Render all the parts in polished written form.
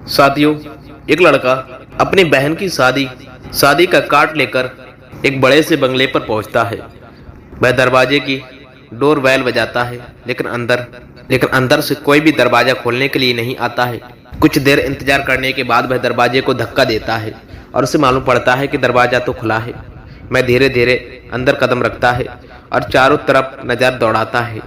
साथियों, एक लड़का अपनी बहन की शादी का कार्ड लेकर एक बड़े से बंगले पर पहुंचता है। वह दरवाजे की डोर बेल बजाता है, लेकिन अंदर से कोई भी दरवाजा खोलने के लिए नहीं आता है। कुछ देर इंतजार करने के बाद वह दरवाजे को धक्का देता है और उसे मालूम पड़ता है कि दरवाजा तो खुला है। वह धीरे धीरे अंदर कदम रखता है और चारों तरफ नजर दौड़ाता है।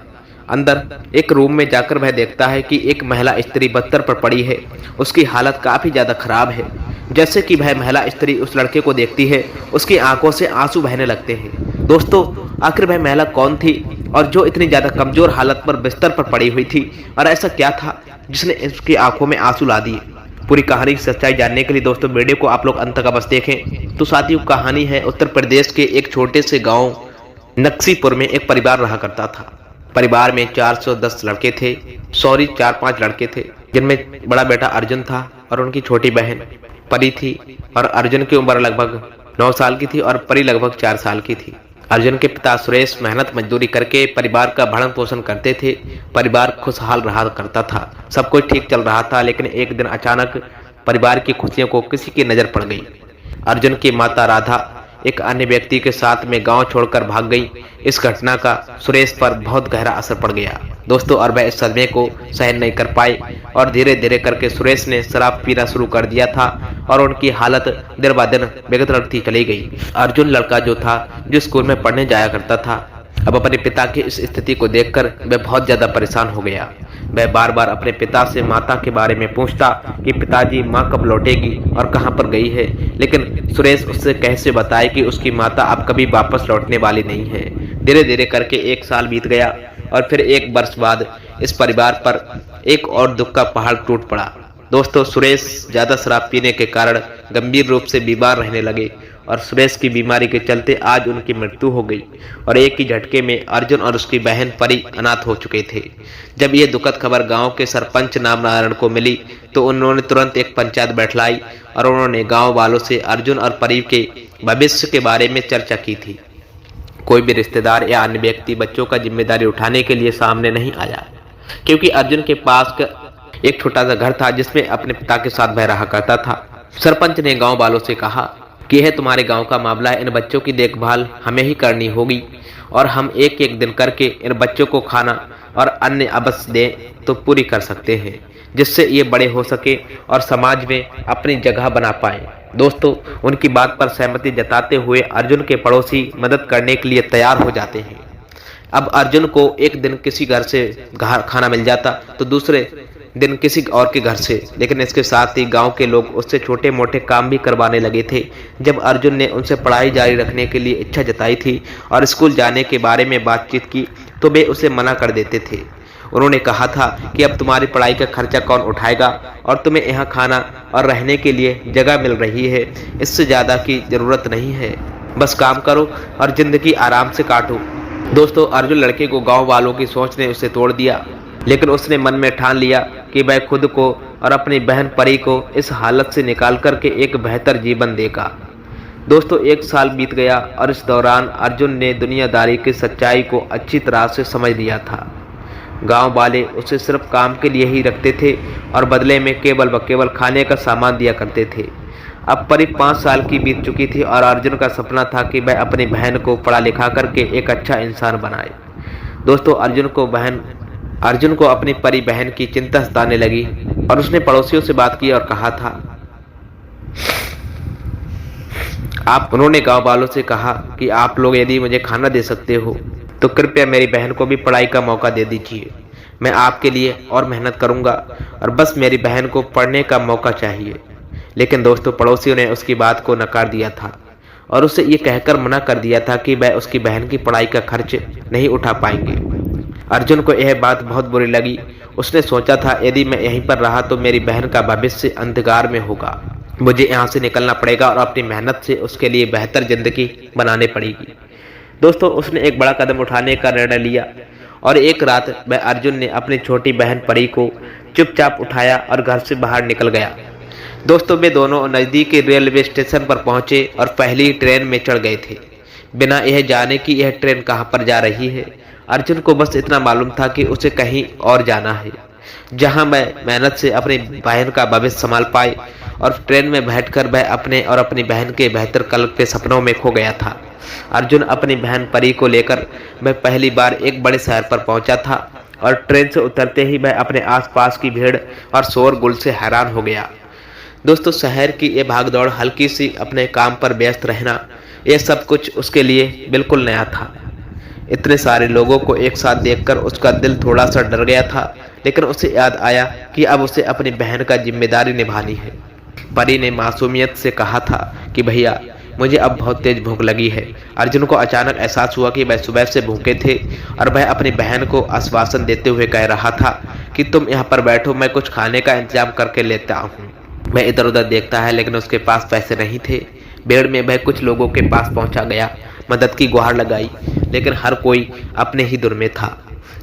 अंदर एक रूम में जाकर वह देखता है कि एक महिला स्त्री बिस्तर पर पड़ी है। उसकी हालत काफी ज्यादा खराब है। जैसे कि वह महिला स्त्री उस लड़के को देखती है, उसकी आंखों से आंसू बहने लगते हैं। दोस्तों, आखिर वह महिला कौन थी और जो इतनी ज्यादा कमजोर हालत पर बिस्तर पर पड़ी हुई थी, और ऐसा क्या था जिसने उसकी आंखों में आंसू ला दिए? पूरी कहानी की सच्चाई जानने के लिए दोस्तों वीडियो को आप लोग अंत तक बस देखें। तो साथियों, कहानी है उत्तर प्रदेश के एक छोटे से गांव नक्सीपुर में एक परिवार रहा करता था। परिवार में 410 लड़के थे, 4-5 लड़के थे, जिनमें बड़ा बेटा अर्जुन था और उनकी छोटी बहन परी थी। और अर्जुन की उम्र लगभग 9 साल की थी और परी लगभग 4 साल की थी। अर्जुन के पिता सुरेश मेहनत मजदूरी करके परिवार का भरण पोषण करते थे। परिवार खुशहाल रहा करता था, सब कुछ ठीक चल रहा था। लेकिन एक दिन अचानक परिवार की खुशियों को किसी की नजर पड़ गई। अर्जुन की माता राधा एक अन्य व्यक्ति के साथ में गांव छोड़कर भाग गई। इस घटना का सुरेश पर बहुत गहरा असर पड़ गया दोस्तों, और वह इस सदमे को सहन नहीं कर पाए और धीरे धीरे करके सुरेश ने शराब पीना शुरू कर दिया था और उनकी हालत दिन ब दिन बिगड़ती चली गई। अर्जुन लड़का जो था, जो स्कूल में पढ़ने जाया करता था, अब अपने पिता की इस स्थिति को देखकर वह बहुत ज्यादा परेशान हो गया। वह बार बार अपने पिता से माता के बारे में पूछता कि पिताजी, माँ कब लौटेगी और कहाँ पर गई है। लेकिन सुरेश उससे कैसे बताए कि उसकी माता अब कभी वापस लौटने वाली नहीं है। धीरे धीरे करके 1 साल बीत गया और फिर 1 वर्ष बाद इस परिवार पर एक और दुख का पहाड़ टूट पड़ा। दोस्तों, सुरेश ज्यादा शराब पीने के कारण गंभीर रूप से बीमार रहने लगे और सुरेश की बीमारी के चलते आज उनकी मृत्यु हो गई और एक ही झटके में अर्जुन और उसकी बहन परी अनाथ हो चुके थे। जब यह दुखद खबर गांव के सरपंच नारायण को मिली तो उन्होंने तुरंत एक पंचायत बैठलाई और उन्होंने गांव वालों से अर्जुन और परी के भविष्य के बारे में चर्चा की थी। कोई भी रिश्तेदार या अन्य व्यक्ति बच्चों का जिम्मेदारी उठाने के लिए सामने नहीं आया, क्योंकि अर्जुन के पास एक छोटा सा घर था जिसमें अपने पिता के साथ वह रहा करता था। सरपंच ने गांव वालों से कहा कि यह तुम्हारे गांव का मामला है, इन बच्चों की देखभाल हमें ही करनी होगी और हम एक एक दिन करके इन बच्चों को खाना और अन्य अवश्य दें तो पूरी कर सकते हैं, जिससे ये बड़े हो सके और समाज में अपनी जगह बना पाए। दोस्तों, उनकी बात पर सहमति जताते हुए अर्जुन के पड़ोसी मदद करने के लिए तैयार हो जाते हैं। अब अर्जुन को एक दिन किसी घर से खाना मिल जाता तो दूसरे दिन किसी और के घर से, लेकिन इसके साथ ही गांव के लोग उससे छोटे मोटे काम भी करवाने लगे थे। जब अर्जुन ने उनसे पढ़ाई जारी रखने के लिए इच्छा जताई थी और स्कूल जाने के बारे में बातचीत की तो वे उसे मना कर देते थे। उन्होंने कहा था कि अब तुम्हारी पढ़ाई का खर्चा कौन उठाएगा और तुम्हें यहाँ खाना और रहने के लिए जगह मिल रही है, इससे ज़्यादा की ज़रूरत नहीं है, बस काम करो और ज़िंदगी आराम से काटो। दोस्तों, अर्जुन लड़के को गाँव वालों की सोच ने उसे तोड़ दिया, लेकिन उसने मन में ठान लिया कि वह खुद को और अपनी बहन परी को इस हालत से निकाल करके एक बेहतर जीवन देगा। दोस्तों, 1 साल बीत गया और इस दौरान अर्जुन ने दुनियादारी की सच्चाई को अच्छी तरह से समझ लिया था। गांव वाले उसे सिर्फ काम के लिए ही रखते थे और बदले में केवल व केवल खाने का सामान दिया करते थे। अब परी 5 साल की बीत चुकी थी और अर्जुन का सपना था कि वह अपनी बहन को पढ़ा लिखा करके एक अच्छा इंसान बनाए। दोस्तों, अर्जुन को अपनी परी बहन की चिंता सताने लगी और उसने पड़ोसियों से बात की और कहा था उन्होंने गांव वालों से कहा कि आप लोग यदि मुझे खाना दे सकते हो तो कृपया मेरी बहन को भी पढ़ाई का मौका दे दीजिए। मैं आपके लिए और मेहनत करूंगा और बस मेरी बहन को पढ़ने का मौका चाहिए। लेकिन दोस्तों, पड़ोसियों ने उसकी बात को नकार दिया था और उसे ये कहकर मना कर दिया था कि वह उसकी बहन की पढ़ाई का खर्च नहीं उठा पाएंगे। अर्जुन को यह बात बहुत बुरी लगी। उसने सोचा था यदि मैं यहीं पर रहा तो मेरी बहन का भविष्य अंधकार में होगा, मुझे यहाँ से निकलना पड़ेगा और अपनी मेहनत से उसके लिए बेहतर जिंदगी बनाने पड़ेगी। दोस्तों, उसने एक बड़ा कदम उठाने का निर्णय लिया और एक रात वह अर्जुन ने अपनी छोटी बहन परी को चुपचाप उठाया और घर से बाहर निकल गया। दोस्तों, वे दोनों नज़दीक के रेलवे स्टेशन पर पहुंचे और पहली ट्रेन में चढ़ गए थे, बिना यह जाने कि यह ट्रेन कहाँ पर जा रही है। अर्जुन को बस इतना मालूम था कि उसे कहीं और जाना है। जहां वह मेहनत से अपनी बहन का भविष्य संभाल पाए। और ट्रेन में बैठकर वह अपने और अपनी बहन के बेहतर कल के सपनों में खो गया था। अर्जुन अपनी बहन परी को लेकर वह पहली बार एक बड़े शहर पर पहुंचा था और ट्रेन से उतरते ही वह अपने आसपास की भीड़ और शोरगुल से हैरान हो गया। दोस्तों, शहर की ये भागदौड़, हल्की सी अपने काम पर व्यस्त रहना, ये सब कुछ उसके लिए बिल्कुल नया था। इतने सारे लोगों को एक साथ देखकर उसका दिल थोड़ा सा डर गया था, लेकिन उसे याद आया कि अब उसे अपनी बहन का जिम्मेदारी निभानी है। परी ने मासूमियत से कहा था कि भैया, मुझे अब बहुत तेज भूख लगी है। अर्जुन को अचानक एहसास हुआ कि वह सुबह से भूखे थे और वह अपनी बहन को आश्वासन देते हुए कह रहा था कि तुम यहाँ पर बैठो, मैं कुछ खाने का इंतजाम करके लेता हूँ। वह इधर उधर देखता है, लेकिन उसके पास पैसे नहीं थे। भीड़ में वह कुछ लोगों के पास पहुंचा गया, मदद की गुहार लगाई, लेकिन हर कोई अपने ही धुन में था।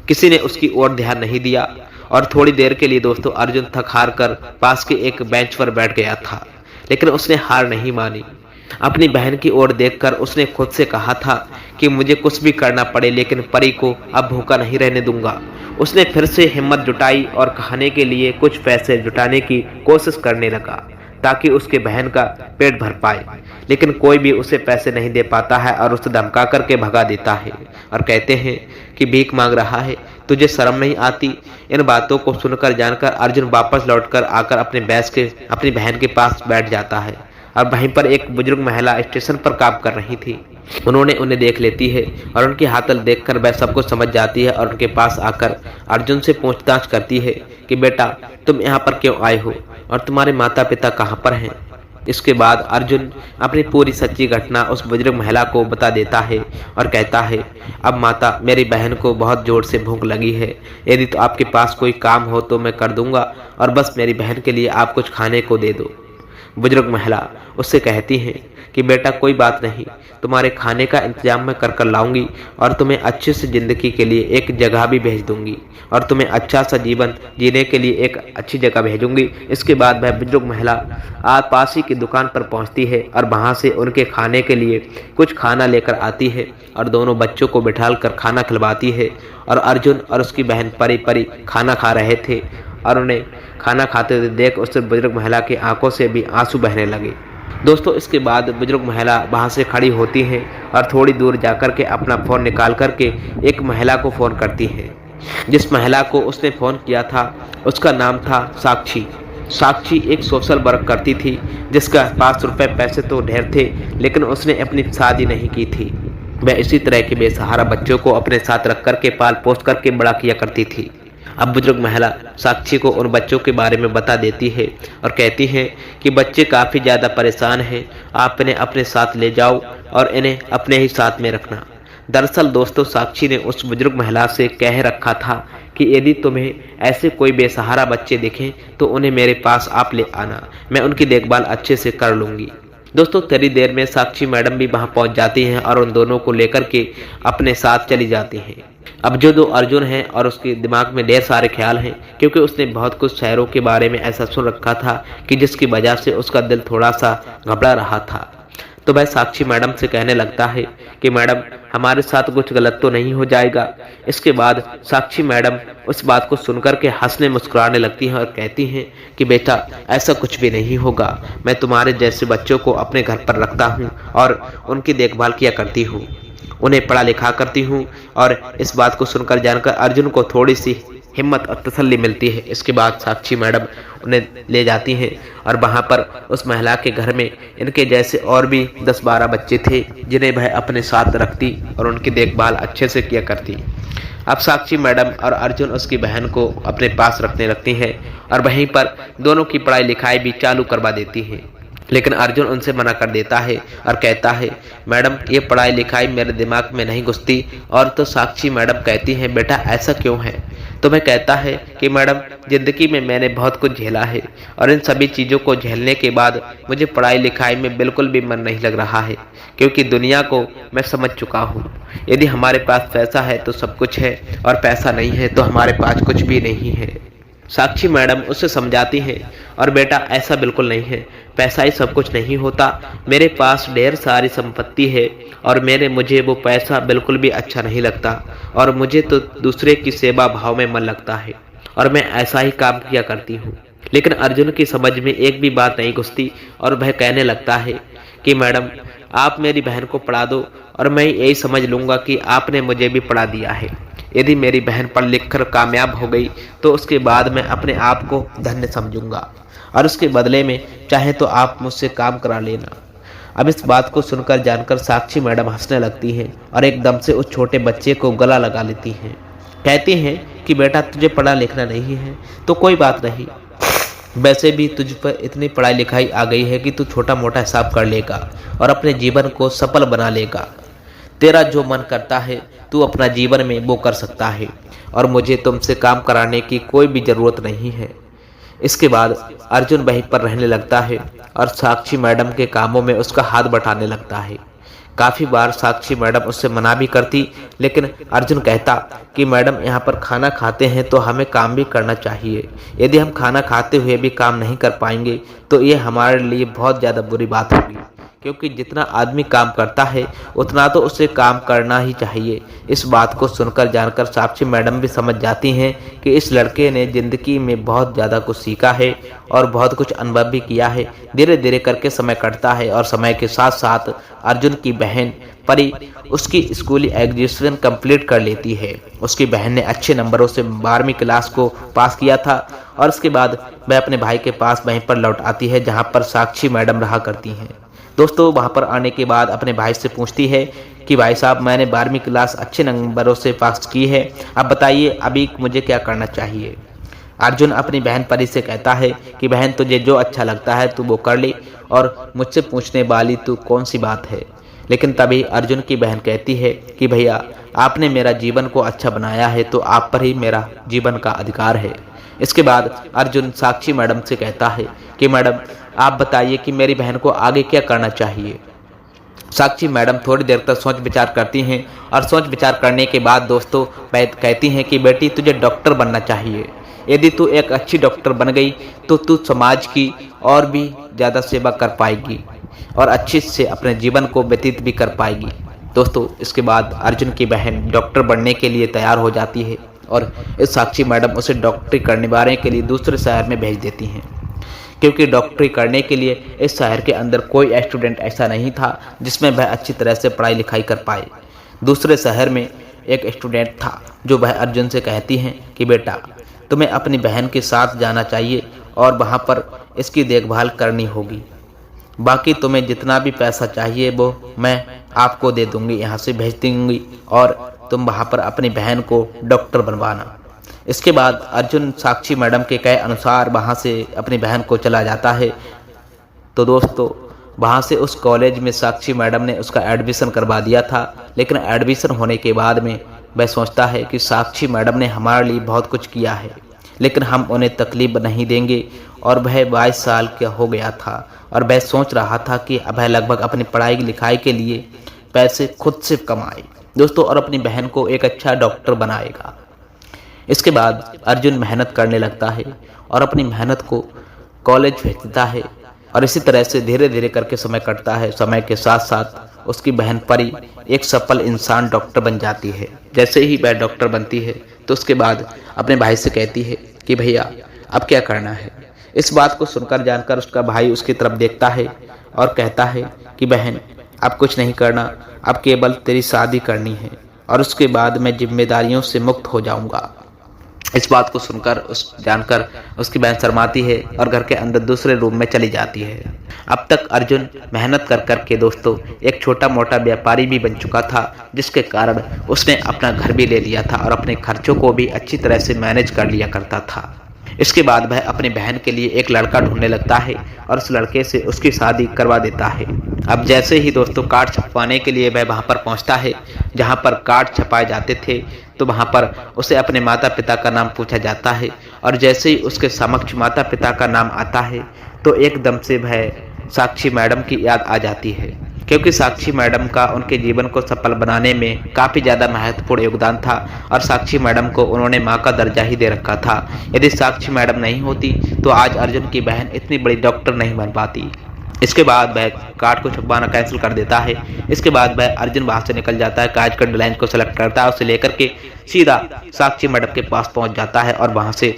किसी ने उसकी ओर ध्यान नहीं दिया और थोड़ी देर के लिए दोस्तों अर्जुन थक हार कर पास के एक बेंच पर बैठ गया था, लेकिन उसने हार नहीं मानी। अपनी बहन की ओर देखकर उसने खुद से कहा था कि मुझे कुछ भी करना पड़े, लेकिन परी को अब भूखा नहीं रहने दूंगा। उसने फिर से हिम्मत जुटाई और खाने के लिए कुछ पैसे जुटाने की कोशिश करने लगा ताकि उसके बहन का पेट भर पाए, लेकिन कोई भी उसे पैसे नहीं दे पाता है और उसे धमका करके भगा देता है और कहते हैं कि भीख मांग रहा है, तुझे शर्म नहीं आती। इन बातों को सुनकर जानकर अर्जुन वापस लौटकर आकर अपनी बहन के पास बैठ जाता है और वहीं पर एक बुजुर्ग महिला स्टेशन पर काम कर रही थी। उन्हें देख लेती है और उनकी हालत देखकर वह सब कुछ समझ जाती है और उनके पास आकर अर्जुन से पूछताछ करती है कि बेटा, तुम यहाँ पर क्यों आए हो और तुम्हारे माता पिता कहाँ पर हैं। इसके बाद अर्जुन अपनी पूरी सच्ची घटना उस बुजुर्ग महिला को बता देता है और कहता है, अब माता, मेरी बहन को बहुत जोर से भूख लगी है। यदि तो आपके पास कोई काम हो तो मैं कर दूंगा, और बस मेरी बहन के लिए आप कुछ खाने को दे दो। बुजुर्ग महिला उससे कहती है कि बेटा, कोई बात नहीं, तुम्हारे खाने का इंतजाम मैं कर लाऊंगी और तुम्हें अच्छी सी जिंदगी के लिए एक जगह भी भेज दूंगी और तुम्हें अच्छा सा जीवन जीने के लिए एक अच्छी जगह भेजूंगी। इसके बाद वह बुजुर्ग महिला पास ही की दुकान पर पहुंचती है और वहां से उनके खाने के लिए कुछ खाना लेकर आती है और दोनों बच्चों को बिठाल कर खाना खिलवाती है। और अर्जुन और उसकी बहन परी खाना खा रहे थे और उन्हें खाना खाते हुए देख उस बुजुर्ग महिला की आंखों से भी आंसू बहने लगे। दोस्तों, इसके बाद बुजुर्ग महिला वहां से खड़ी होती है और थोड़ी दूर जाकर के अपना फ़ोन निकाल करके एक महिला को फ़ोन करती है। जिस महिला को उसने फ़ोन किया था उसका नाम था साक्षी। साक्षी एक सोशल वर्क करती थी जिसका पास रुपए पैसे तो ढेर थे, लेकिन उसने अपनी शादी नहीं की थी। वह इसी तरह के बेसहारा बच्चों को अपने साथ रख करके पाल पोस करके बड़ा किया करती थी। अब बुजुर्ग महिला साक्षी को उन बच्चों के बारे में बता देती है और कहती है कि बच्चे काफ़ी ज़्यादा परेशान हैं, आप इन्हें अपने साथ ले जाओ और इन्हें अपने ही साथ में रखना। दरअसल दोस्तों, साक्षी ने उस बुजुर्ग महिला से कह रखा था कि यदि तुम्हें ऐसे कोई बेसहारा बच्चे दिखें तो उन्हें मेरे पास आप ले आना, मैं उनकी देखभाल अच्छे से कर लूँगी। दोस्तों, थोड़ी देर में साक्षी मैडम भी वहाँ पहुँच जाती हैं और उन दोनों को लेकर के अपने साथ चली जाती हैं। अब जो दो अर्जुन हैं और उसके दिमाग में ढेर सारे ख्याल हैं, क्योंकि उसने बहुत कुछ शहरों के बारे में ऐसा सुन रखा था कि जिसकी वजह से उसका दिल थोड़ा सा घबरा रहा था। तो वह साक्षी मैडम से कहने लगता है कि मैडम, हमारे साथ कुछ गलत तो नहीं हो जाएगा। इसके बाद साक्षी मैडम उस बात को सुनकर के हंसने मुस्कुराने लगती हैं और कहती हैं कि बेटा, ऐसा कुछ भी नहीं होगा, मैं तुम्हारे जैसे बच्चों को अपने घर पर रखता हूँ और उनकी देखभाल किया करती हूँ, उन्हें पढ़ा लिखा करती हूँ। और इस बात को सुनकर जानकर अर्जुन को थोड़ी सी हिम्मत और तसल्ली मिलती है। इसके बाद साक्षी मैडम उन्हें ले जाती हैं और वहाँ पर उस महिला के घर में इनके जैसे और भी 10-12 बच्चे थे जिन्हें वह अपने साथ रखती और उनकी देखभाल अच्छे से किया करती। अब साक्षी मैडम और अर्जुन उसकी बहन को अपने पास रखने लगती हैं और वहीं पर दोनों की पढ़ाई लिखाई भी चालू करवा देती है। लेकिन अर्जुन उनसे मना कर देता है और कहता है, मैडम, ये पढ़ाई लिखाई मेरे दिमाग में नहीं घुसती। और तो साक्षी मैडम कहती हैं, बेटा ऐसा क्यों है? तो मैं कहता है कि मैडम, ज़िंदगी में मैंने बहुत कुछ झेला है और इन सभी चीज़ों को झेलने के बाद मुझे पढ़ाई लिखाई में बिल्कुल भी मन नहीं लग रहा है, क्योंकि दुनिया को मैं समझ चुका हूँ। यदि हमारे पास पैसा है तो सब कुछ है और पैसा नहीं है तो हमारे पास कुछ भी नहीं है। साक्षी मैडम उसे समझाती हैं और बेटा, ऐसा बिल्कुल नहीं है, पैसा ही सब कुछ नहीं होता। मेरे पास ढेर सारी संपत्ति है और मुझे वो पैसा बिल्कुल भी अच्छा नहीं लगता और मुझे तो दूसरे की सेवा भाव में मन लगता है। और मैं ऐसा ही काम किया करती हूँ। लेकिन अर्जुन की समझ में एक भी बात नहीं घुसती और वह कहने लगता है कि मैडम, आप मेरी बहन को पढ़ा दो और मैं यही समझ लूँगा कि आपने मुझे भी पढ़ा दिया है। यदि मेरी बहन पढ़ लिख कर कामयाब हो गई तो उसके बाद मैं अपने आप को धन्य समझूंगा और उसके बदले में चाहे तो आप मुझसे काम करा लेना। अब इस बात को सुनकर जानकर साक्षी मैडम हंसने लगती हैं और एकदम से उस छोटे बच्चे को गला लगा लेती हैं। कहती हैं कि बेटा, तुझे पढ़ा लिखना नहीं है तो कोई बात नहीं, वैसे भी तुझ पर इतनी पढ़ाई लिखाई आ गई है कि तू छोटा मोटा हिसाब कर लेगा और अपने जीवन को सफल बना लेगा। तेरा जो मन करता है तू अपना जीवन में वो कर सकता है और मुझे तुमसे काम कराने की कोई भी ज़रूरत नहीं है। इसके बाद अर्जुन वहीं पर रहने लगता है और साक्षी मैडम के कामों में उसका हाथ बटाने लगता है। काफ़ी बार साक्षी मैडम उससे मना भी करती, लेकिन अर्जुन कहता कि मैडम, यहाँ पर खाना खाते हैं तो हमें काम भी करना चाहिए। यदि हम खाना खाते हुए भी काम नहीं कर पाएंगे तो ये हमारे लिए बहुत ज़्यादा बुरी बात होगी, क्योंकि जितना आदमी काम करता है उतना तो उसे काम करना ही चाहिए। इस बात को सुनकर जानकर साक्षी मैडम भी समझ जाती हैं कि इस लड़के ने ज़िंदगी में बहुत ज़्यादा कुछ सीखा है और बहुत कुछ अनुभव भी किया है। धीरे धीरे करके समय कटता है और समय के साथ साथ अर्जुन की बहन परी उसकी स्कूली एग्जीक्यूशन कंप्लीट कर लेती है। उसकी बहन ने अच्छे नंबरों से 12वीं क्लास को पास किया था और उसके बाद वह अपने भाई के पास वहीं पर लौट आती है जहाँ पर साक्षी मैडम रहा करती हैं। दोस्तों, वहाँ पर आने के बाद अपने भाई से पूछती है कि भाई साहब, मैंने 12वीं क्लास अच्छे नंबरों से पास की है, अब बताइए अभी मुझे क्या करना चाहिए। अर्जुन अपनी बहन परी से कहता है कि बहन, तुझे जो अच्छा लगता है तू वो कर ले और मुझसे पूछने वाली तू कौन सी बात है। लेकिन तभी अर्जुन की बहन कहती है कि भैया, आपने मेरा जीवन को अच्छा बनाया है तो आप पर ही मेरा जीवन का अधिकार है। इसके बाद अर्जुन साक्षी मैडम से कहता है कि मैडम, आप बताइए कि मेरी बहन को आगे क्या करना चाहिए। साक्षी मैडम थोड़ी देर तक सोच विचार करती हैं और सोच विचार करने के बाद दोस्तों कहती हैं कि बेटी, तुझे डॉक्टर बनना चाहिए। यदि तू एक अच्छी डॉक्टर बन गई तो तू समाज की और भी ज़्यादा सेवा कर पाएगी और अच्छे से अपने जीवन को व्यतीत भी कर पाएगी। दोस्तों, इसके बाद अर्जुन की बहन डॉक्टर बनने के लिए तैयार हो जाती है और इस साक्षी मैडम उसे डॉक्टरी करने के लिए दूसरे शहर में भेज देती हैं, क्योंकि डॉक्टरी करने के लिए इस शहर के अंदर कोई स्टूडेंट ऐसा नहीं था जिसमें वह अच्छी तरह से पढ़ाई लिखाई कर पाए। दूसरे शहर में एक स्टूडेंट था जो वह अर्जुन से कहती हैं कि बेटा, तुम्हें अपनी बहन के साथ जाना चाहिए और वहाँ पर इसकी देखभाल करनी होगी। बाकी तुम्हें जितना भी पैसा चाहिए वो मैं आपको दे दूँगी, यहाँ से भेज दूँगी और तुम वहाँ पर अपनी बहन को डॉक्टर बनवाना। इसके बाद अर्जुन साक्षी मैडम के कहे अनुसार वहाँ से अपनी बहन को चला जाता है। तो दोस्तों, वहाँ से उस कॉलेज में साक्षी मैडम ने उसका एडमिशन करवा दिया था, लेकिन एडमिशन होने के बाद में वह सोचता है कि साक्षी मैडम ने हमारे लिए बहुत कुछ किया है, लेकिन हम उन्हें तकलीफ नहीं देंगे। और वह 22 साल का हो गया था और वह सोच रहा था कि वह लगभग अपनी पढ़ाई लिखाई के लिए पैसे खुद से कमाए दोस्तों और अपनी बहन को एक अच्छा डॉक्टर बनाएगा। इसके बाद अर्जुन मेहनत करने लगता है और अपनी मेहनत को कॉलेज भेजता है और इसी तरह से धीरे धीरे करके समय कटता है। समय के साथ साथ उसकी बहन परी एक सफल इंसान डॉक्टर बन जाती है। जैसे ही वह डॉक्टर बनती है तो उसके बाद अपने भाई से कहती है कि भैया, अब क्या करना है। इस बात को सुनकर जानकर उसका भाई उसकी तरफ देखता है और कहता है कि बहन, अब कुछ नहीं करना, अब केवल तेरी शादी करनी है और उसके बाद मैं जिम्मेदारियों से मुक्त हो जाऊंगा। इस बात को सुनकर जानकर उसकी बहन शर्माती है और घर के अंदर दूसरे रूम में चली जाती है। अब तक अर्जुन मेहनत कर कर के दोस्तों एक छोटा मोटा व्यापारी भी बन चुका था, जिसके कारण उसने अपना घर भी ले लिया था और अपने खर्चों को भी अच्छी तरह से मैनेज कर लिया करता था। इसके बाद वह अपनी बहन के लिए एक लड़का ढूंढने लगता है और उस लड़के से उसकी शादी करवा देता है। अब जैसे ही दोस्तों कार्ड छपवाने के लिए वह वहाँ पर पहुँचता है जहाँ पर कार्ड छपाए जाते थे, तो वहाँ पर उसे अपने माता पिता का नाम पूछा जाता है और जैसे ही उसके समक्ष माता पिता का नाम आता है तो एकदम से वह साक्षी मैडम की याद आ जाती है, क्योंकि साक्षी मैडम का उनके जीवन को सफल बनाने में काफ़ी ज़्यादा महत्वपूर्ण योगदान था और साक्षी मैडम को उन्होंने माँ का दर्जा ही दे रखा था। यदि साक्षी मैडम नहीं होती तो आज अर्जुन की बहन इतनी बड़ी डॉक्टर नहीं बन पाती। इसके बाद वह कार्ड को छपवाना कैंसिल कर देता है। इसके बाद वह अर्जुन वहां से निकल जाता है, कार्ड के डिजाइन को सेलेक्ट करता है, उसे लेकर के सीधा साक्षी मैडम के पास पहुंच जाता है और वहां से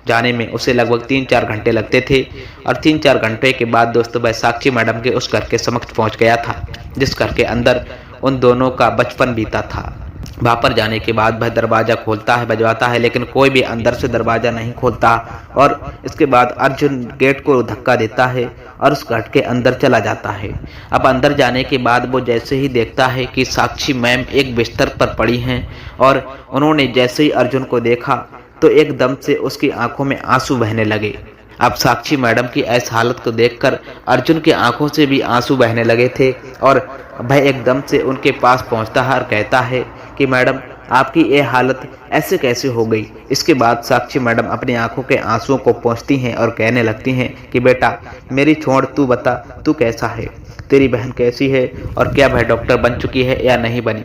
जाने में उसे लगभग 3-4 घंटे लगते थे। और 3-4 घंटे के बाद दोस्तों वह साक्षी मैडम के उस घर के समक्ष पहुंच गया था जिस घर के अंदर उन दोनों का बचपन बीता था। वहां पर जाने के बाद वह दरवाजा खोलता है, बजवाता है, लेकिन कोई भी अंदर से दरवाजा नहीं खोलता। और इसके बाद अर्जुन गेट को धक्का देता है और उस घर के अंदर चला जाता है। अब अंदर जाने के बाद वो जैसे ही देखता है कि साक्षी मैम एक बिस्तर पर पड़ी हैं और उन्होंने जैसे ही अर्जुन को देखा तो एकदम से उसकी आंखों में आंसू बहने लगे। अब साक्षी मैडम की ऐसी हालत को देखकर अर्जुन की आंखों से भी आंसू बहने लगे थे और वह एकदम से उनके पास पहुंचता है और कहता है कि मैडम आपकी ये हालत ऐसे कैसे हो गई। इसके बाद साक्षी मैडम अपनी आंखों के आंसुओं को पोंछती हैं और कहने लगती हैं कि बेटा मेरी छोड़, तू बता तू कैसा है, तेरी बहन कैसी है और क्या वह डॉक्टर बन चुकी है या नहीं बनी।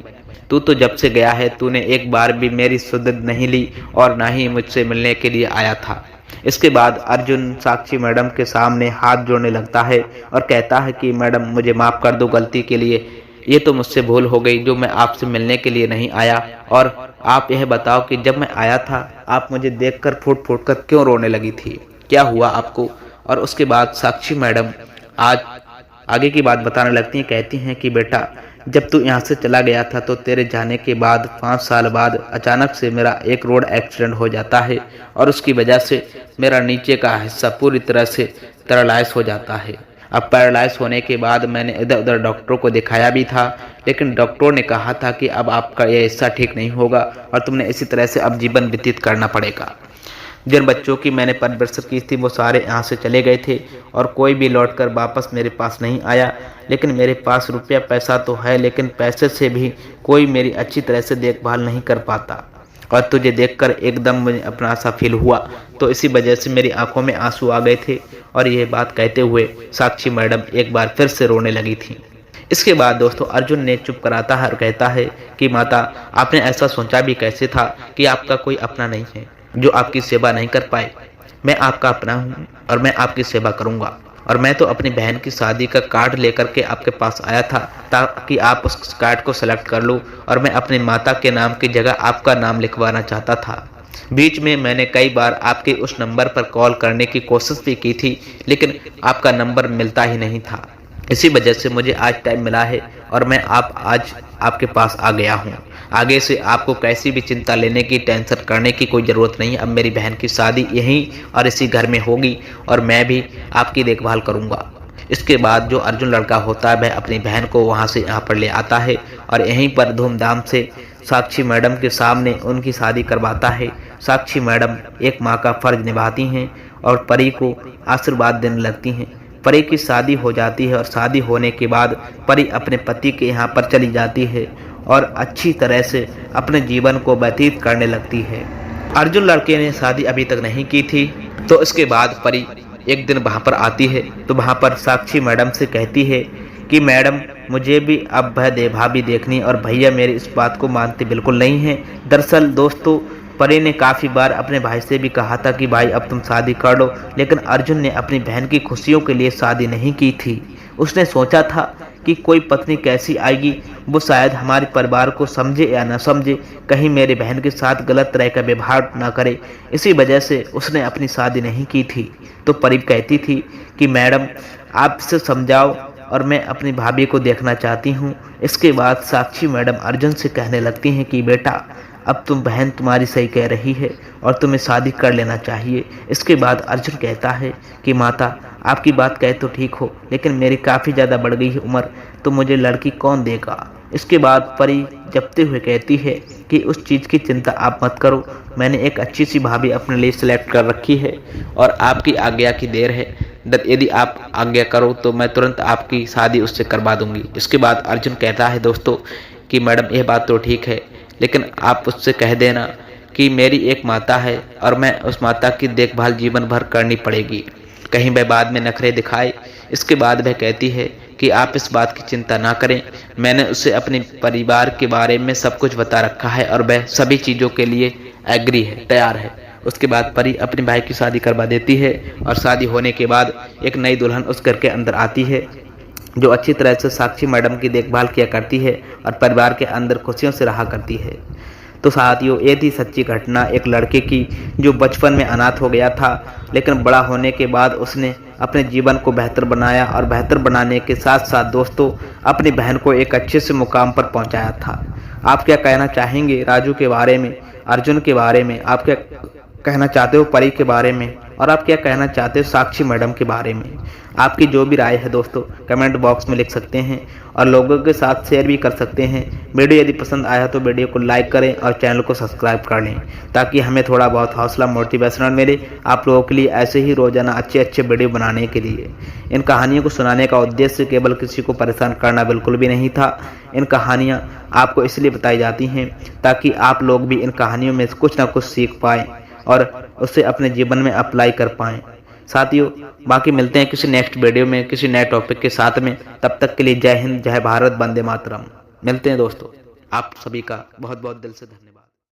तू तो जब से गया है तूने एक बार भी मेरी सुध नहीं ली और ना ही मुझसे मिलने के लिए आया था। इसके बाद अर्जुन साक्षी मैडम के सामने हाथ जोड़ने लगता है और कहता है कि मैडम मुझे माफ़ कर दो गलती के लिए, ये तो मुझसे भूल हो गई जो मैं आपसे मिलने के लिए नहीं आया। और आप यह बताओ कि जब मैं आया था आप मुझे देखकर फूट फूट कर क्यों रोने लगी थी, क्या हुआ आपको। और उसके बाद साक्षी मैडम आज आगे की बात बताने लगती हैं, कहती हैं कि बेटा जब तू यहाँ से चला गया था तो तेरे जाने के बाद 5 साल बाद अचानक से मेरा एक रोड एक्सीडेंट हो जाता है और उसकी वजह से मेरा नीचे का हिस्सा पूरी तरह से पैरालाइज हो जाता है। अब पैरालाइज होने के बाद मैंने इधर उधर डॉक्टरों को दिखाया भी था, लेकिन डॉक्टरों ने कहा था कि अब आपका यह हिस्सा ठीक नहीं होगा और तुमने इसी तरह से अब जीवन व्यतीत करना पड़ेगा। जिन बच्चों की मैंने परवरिश की थी वो सारे यहाँ से चले गए थे और कोई भी लौटकर वापस मेरे पास नहीं आया। लेकिन मेरे पास रुपया पैसा तो है, लेकिन पैसे से भी कोई मेरी अच्छी तरह से देखभाल नहीं कर पाता। और तुझे देखकर एकदम मुझे अपना सा फील हुआ, तो इसी वजह से मेरी आंखों में आंसू आ गए थे। और ये बात कहते हुए साक्षी मैडम एक बार फिर से रोने लगी थी। इसके बाद दोस्तों अर्जुन ने चुप कराता है और कहता है कि माता आपने ऐसा सोचा भी कैसे था कि आपका कोई अपना नहीं है जो आपकी सेवा नहीं कर पाए। मैं आपका अपना हूँ और मैं आपकी सेवा करूँगा। और मैं तो अपनी बहन की शादी का कार्ड लेकर के आपके पास आया था ताकि आप उस कार्ड को सेलेक्ट कर लो और मैं अपनी माता के नाम की जगह आपका नाम लिखवाना चाहता था। बीच में मैंने कई बार आपके उस नंबर पर कॉल करने की कोशिश भी की थी, लेकिन आपका नंबर मिलता ही नहीं था। इसी वजह से मुझे आज टाइम मिला है और मैं आज आपके पास आ गया हूँ। आगे से आपको कैसी भी चिंता लेने की, टेंशन करने की कोई ज़रूरत नहीं। अब मेरी बहन की शादी यहीं और इसी घर में होगी और मैं भी आपकी देखभाल करूँगा। इसके बाद जो अर्जुन लड़का होता है वह अपनी बहन को वहाँ से यहाँ पर ले आता है और यहीं पर धूमधाम से साक्षी मैडम के सामने उनकी शादी करवाता है। साक्षी मैडम एक माँ का फर्ज निभाती हैं और परी को आशीर्वाद देने लगती हैं। परी की शादी हो जाती है और शादी होने के बाद परी अपने पति के यहाँ पर चली जाती है और अच्छी तरह से अपने जीवन को व्यतीत करने लगती है। अर्जुन लड़के ने शादी अभी तक नहीं की थी, तो इसके बाद परी एक दिन वहाँ पर आती है तो वहाँ पर साक्षी मैडम से कहती है कि मैडम मुझे भी अब वह भाभी देखनी और भैया मेरी इस बात को मानते बिल्कुल नहीं हैं। दरअसल दोस्तों परी ने काफ़ी बार अपने भाई से भी कहा था कि भाई अब तुम शादी कर लो, लेकिन अर्जुन ने अपनी बहन की खुशियों के लिए शादी नहीं की थी। उसने सोचा था कि कोई पत्नी कैसी आएगी, वो शायद हमारे परिवार को समझे या न समझे, कहीं मेरे बहन के साथ गलत तरह का व्यवहार ना करे। इसी वजह से उसने अपनी शादी नहीं की थी। तो परी कहती थी कि मैडम आप इसे समझाओ और मैं अपनी भाभी को देखना चाहती हूँ। इसके बाद साक्षी मैडम अर्जुन से कहने लगती हैं कि बेटा अब तुम बहन तुम्हारी सही कह रही है और तुम्हें शादी कर लेना चाहिए। इसके बाद अर्जुन कहता है कि माता आपकी बात कहे तो ठीक हो, लेकिन मेरी काफ़ी ज़्यादा बढ़ गई है उम्र, तो मुझे लड़की कौन देगा। इसके बाद परी जपते हुए कहती है कि उस चीज़ की चिंता आप मत करो, मैंने एक अच्छी सी भाभी अपने लिए सिलेक्ट कर रखी है और आपकी आज्ञा की देर है। यदि आप आज्ञा करो तो मैं तुरंत आपकी शादी उससे करवा दूंगी। इसके बाद अर्जुन कहता है दोस्तों कि मैडम यह बात तो ठीक है, लेकिन आप उससे कह देना कि मेरी एक माता है और मैं उस माता की देखभाल जीवन भर करनी पड़ेगी, कहीं वह बाद में नखरे दिखाए। इसके बाद वह कहती है कि आप इस बात की चिंता ना करें, मैंने उसे अपने परिवार के बारे में सब कुछ बता रखा है और वह सभी चीज़ों के लिए एग्री है, तैयार है। उसके बाद परी अपने भाई की शादी करवा देती है और शादी होने के बाद एक नई दुल्हन उस घर के अंदर आती है जो अच्छी तरह से साक्षी मैडम की देखभाल किया करती है और परिवार के अंदर खुशियों से रहा करती है। तो साथियों, ये थी सच्ची घटना एक लड़के की जो बचपन में अनाथ हो गया था, लेकिन बड़ा होने के बाद उसने अपने जीवन को बेहतर बनाया और बेहतर बनाने के साथ साथ दोस्तों अपनी बहन को एक अच्छे से मुकाम पर पहुंचाया था। आप क्या कहना चाहेंगे राजू के बारे में, अर्जुन के बारे में? आप क्या कहना चाहते हो परी के बारे में? और आप क्या कहना चाहते हो साक्षी मैडम के बारे में? आपकी जो भी राय है दोस्तों कमेंट बॉक्स में लिख सकते हैं और लोगों के साथ शेयर भी कर सकते हैं। वीडियो यदि पसंद आया तो वीडियो को लाइक करें और चैनल को सब्सक्राइब कर लें ताकि हमें थोड़ा बहुत हौसला मोटिवेशनल मिले आप लोगों के लिए ऐसे ही रोजाना अच्छे अच्छे वीडियो बनाने के लिए। इन कहानियों को सुनाने का उद्देश्य केवल किसी को परेशान करना बिल्कुल भी नहीं था। इन कहानियाँ आपको इसलिए बताई जाती हैं ताकि आप लोग भी इन कहानियों में कुछ ना कुछ सीख पाएँ और उसे अपने जीवन में अप्लाई कर पाएँ। साथियों, बाकी मिलते हैं किसी नेक्स्ट वीडियो में किसी नए टॉपिक के साथ में। तब तक के लिए जय हिंद, जय भारत, वंदे मातरम। मिलते हैं दोस्तों। आप सभी का बहुत बहुत दिल से धन्यवाद।